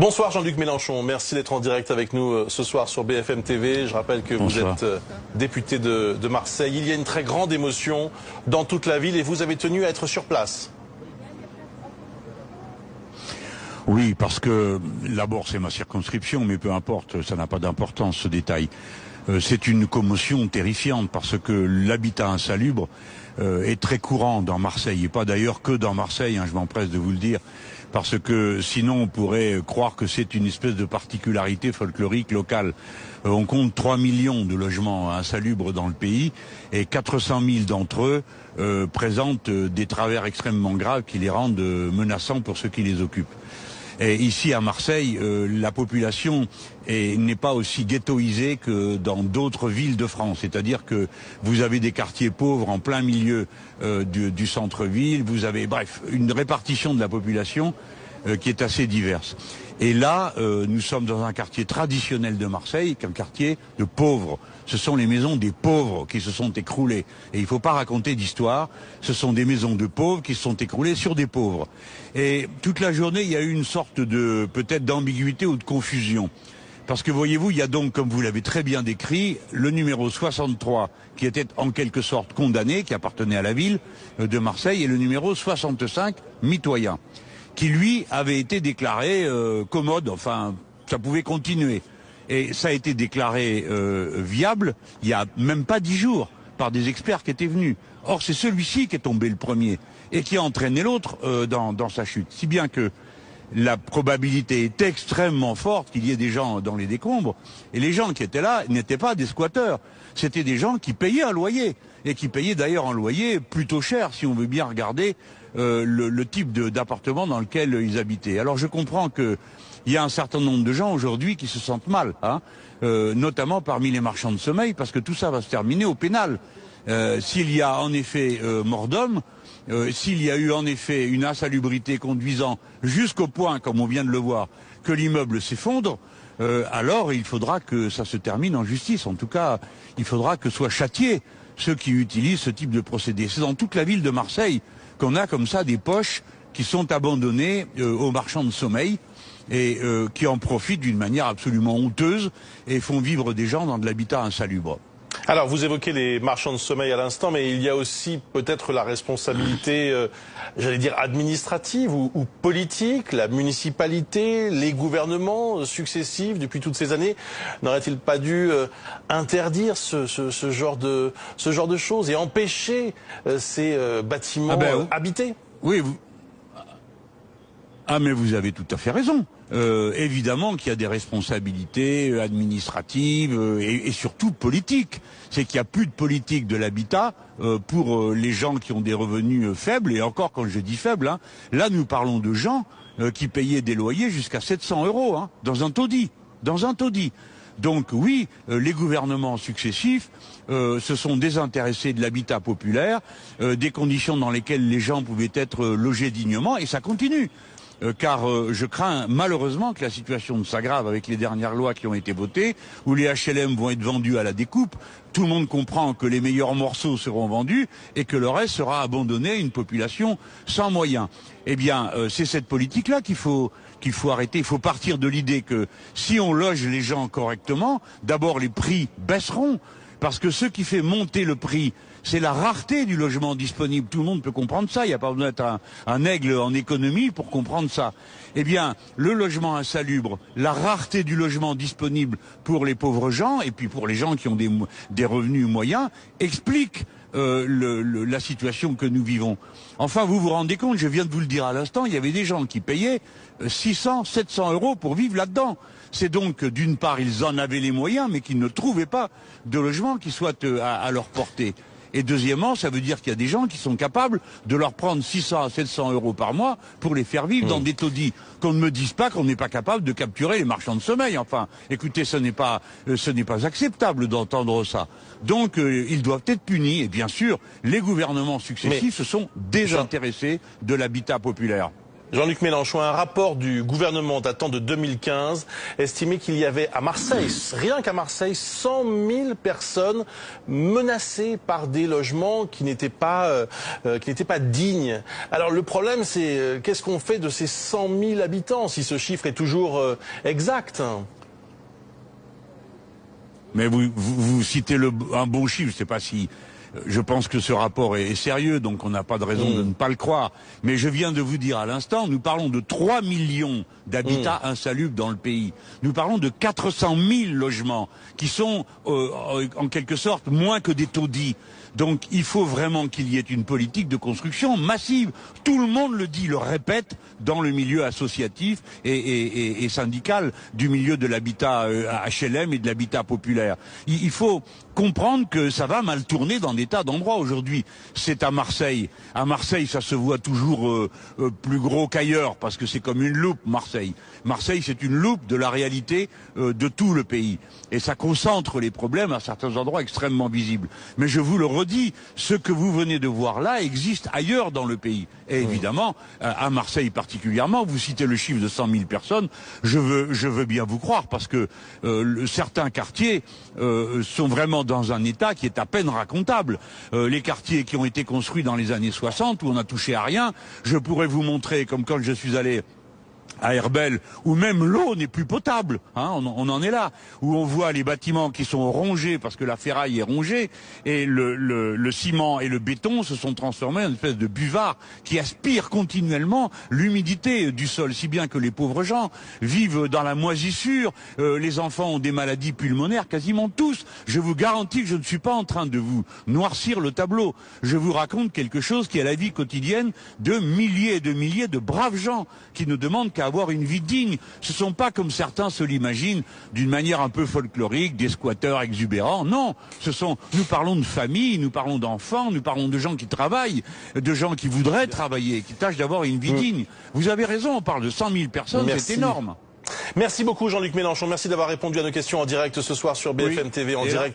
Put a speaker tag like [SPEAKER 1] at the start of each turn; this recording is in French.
[SPEAKER 1] Bonsoir Jean-Luc Mélenchon, merci d'être en direct avec nous ce soir sur BFM TV. Je rappelle que vous êtes député de Marseille. Il y a une très grande émotion dans toute la ville et vous avez tenu à être sur place.
[SPEAKER 2] Oui, parce que d'abord c'est ma circonscription, mais peu importe, ça n'a pas d'importance ce détail. C'est une commotion terrifiante parce que l'habitat insalubre est très courant dans Marseille, et pas d'ailleurs que dans Marseille, je m'empresse de vous le dire, parce que sinon on pourrait croire que c'est une espèce de particularité folklorique locale. On compte 3 millions de logements insalubres dans le pays, et 400 000 d'entre eux présentent des travers extrêmement graves qui les rendent menaçants pour ceux qui les occupent. Et ici à Marseille, la population n'est pas aussi ghettoisée que dans d'autres villes de France. C'est-à-dire que vous avez des quartiers pauvres en plein milieu du centre-ville. Vous avez, bref, une répartition de la population qui est assez diverse. Et là, nous sommes dans un quartier traditionnel de Marseille, qui est un quartier de pauvres. Ce sont les maisons des pauvres qui se sont écroulées. Et il ne faut pas raconter d'histoire. Ce sont des maisons de pauvres qui se sont écroulées sur des pauvres. Et toute la journée, il y a eu une sorte de, peut-être d'ambiguïté ou de confusion. Parce que voyez-vous, il y a donc, comme vous l'avez très bien décrit, le numéro 63 qui était en quelque sorte condamné, qui appartenait à la ville de Marseille, et le numéro 65 mitoyen, qui lui avait été déclaré commode, enfin ça pouvait continuer. Et ça a été déclaré viable il n'y a même pas 10 jours par des experts qui étaient venus. Or c'est celui-ci qui est tombé le premier et qui a entraîné l'autre dans sa chute. Si bien que la probabilité est extrêmement forte qu'il y ait des gens dans les décombres. Et les gens qui étaient là n'étaient pas des squatteurs. C'était des gens qui payaient un loyer. Et qui payaient d'ailleurs un loyer plutôt cher, si on veut bien regarder le type d'appartement dans lequel ils habitaient. Alors je comprends qu'il y a un certain nombre de gens aujourd'hui qui se sentent mal, notamment parmi les marchands de sommeil, parce que tout ça va se terminer au pénal. S'il y a en effet mort d'homme, s'il y a eu en effet une insalubrité conduisant jusqu'au point, comme on vient de le voir, que l'immeuble s'effondre, alors il faudra que ça se termine en justice. En tout cas, il faudra que soient châtiés ceux qui utilisent ce type de procédé. C'est dans toute la ville de Marseille qu'on a comme ça des poches qui sont abandonnées aux marchands de sommeil et qui en profitent d'une manière absolument honteuse et font vivre des gens dans de l'habitat insalubre.
[SPEAKER 1] Alors, vous évoquez les marchands de sommeil à l'instant, mais il y a aussi peut-être la responsabilité, j'allais dire, administrative ou politique, la municipalité, les gouvernements successifs depuis toutes ces années. N'aurait-il pas dû interdire ce genre de choses et empêcher ces bâtiments habités?
[SPEAKER 2] Oui, mais vous avez tout à fait raison. Évidemment qu'il y a des responsabilités administratives et surtout politiques. C'est qu'il n'y a plus de politique de l'habitat pour les gens qui ont des revenus faibles. Et encore, quand je dis faibles, là nous parlons de gens qui payaient des loyers jusqu'à 700 € dans un taudis. Dans un taudis. Donc oui, les gouvernements successifs se sont désintéressés de l'habitat populaire, des conditions dans lesquelles les gens pouvaient être logés dignement, et ça continue. Car je crains malheureusement que la situation s'aggrave avec les dernières lois qui ont été votées, où les HLM vont être vendus à la découpe. Tout le monde comprend que les meilleurs morceaux seront vendus et que le reste sera abandonné à une population sans moyens. Eh bien, c'est cette politique-là qu'il faut arrêter. Il faut partir de l'idée que si on loge les gens correctement, d'abord les prix baisseront, parce que ce qui fait monter le prix, c'est la rareté du logement disponible. Tout le monde peut comprendre ça. Il n'y a pas besoin d'être un aigle en économie pour comprendre ça. Eh bien, le logement insalubre, la rareté du logement disponible pour les pauvres gens et puis pour les gens qui ont des revenus moyens explique la situation que nous vivons. Enfin, vous vous rendez compte, je viens de vous le dire à l'instant, il y avait des gens qui payaient 600, 700 € pour vivre là-dedans. C'est donc que d'une part, ils en avaient les moyens, mais qu'ils ne trouvaient pas de logement qui soit à leur portée. Et deuxièmement, ça veut dire qu'il y a des gens qui sont capables de leur prendre 600 à 700 € par mois pour les faire vivre dans des taudis. Qu'on ne me dise pas qu'on n'est pas capable de capturer les marchands de sommeil. Enfin, écoutez, ce n'est pas acceptable d'entendre ça. Donc, ils doivent être punis. Et bien sûr, les gouvernements successifs se sont désintéressés de l'habitat populaire.
[SPEAKER 1] Jean-Luc Mélenchon, un rapport du gouvernement datant de 2015 estimait qu'il y avait à Marseille, rien qu'à Marseille, 100 000 personnes menacées par des logements qui n'étaient pas dignes. Alors le problème, c'est qu'est-ce qu'on fait de ces 100 000 habitants, si ce chiffre est toujours exact?
[SPEAKER 2] Mais vous citez un bon chiffre, je ne sais pas si... Je pense que ce rapport est sérieux, donc on n'a pas de raison de ne pas le croire. Mais je viens de vous dire à l'instant, nous parlons de 3 millions d'habitats insalubres dans le pays. Nous parlons de 400 000 logements qui sont en quelque sorte moins que des taudis. Donc il faut vraiment qu'il y ait une politique de construction massive. Tout le monde le dit, le répète dans le milieu associatif et syndical du milieu de l'habitat HLM et de l'habitat populaire. Il faut comprendre que ça va mal tourner dans des tas d'endroits aujourd'hui. C'est à Marseille. À Marseille, ça se voit toujours plus gros qu'ailleurs parce que c'est comme une loupe, Marseille. Marseille, c'est une loupe de la réalité de tout le pays. Et ça concentre les problèmes à certains endroits extrêmement visibles. Mais je vous le redis, ce que vous venez de voir là existe ailleurs dans le pays. Et évidemment, à Marseille particulièrement, vous citez le chiffre de 100 000 personnes, je veux bien vous croire parce que certains quartiers sont vraiment dans un état qui est à peine racontable. Les quartiers qui ont été construits dans les années 60 où on n'a touché à rien, je pourrais vous montrer, comme quand je suis allé à Herbel, où même l'eau n'est plus potable, hein, on en est là, où on voit les bâtiments qui sont rongés parce que la ferraille est rongée, et le ciment et le béton se sont transformés en une espèce de buvard qui aspire continuellement l'humidité du sol, si bien que les pauvres gens vivent dans la moisissure, les enfants ont des maladies pulmonaires, quasiment tous. Je vous garantis que je ne suis pas en train de vous noircir le tableau. Je vous raconte quelque chose qui est la vie quotidienne de milliers et de milliers de braves gens qui ne demandent qu'à avoir une vie digne. Ce ne sont pas, comme certains se l'imaginent, d'une manière un peu folklorique, des squatteurs exubérants. Non, nous parlons de famille, nous parlons d'enfants, nous parlons de gens qui travaillent, de gens qui voudraient travailler, qui tâchent d'avoir une vie digne. Vous avez raison, on parle de 100 000 personnes, c'est énorme.
[SPEAKER 1] Merci beaucoup Jean-Luc Mélenchon, merci d'avoir répondu à nos questions en direct ce soir sur BFM TV, en direct.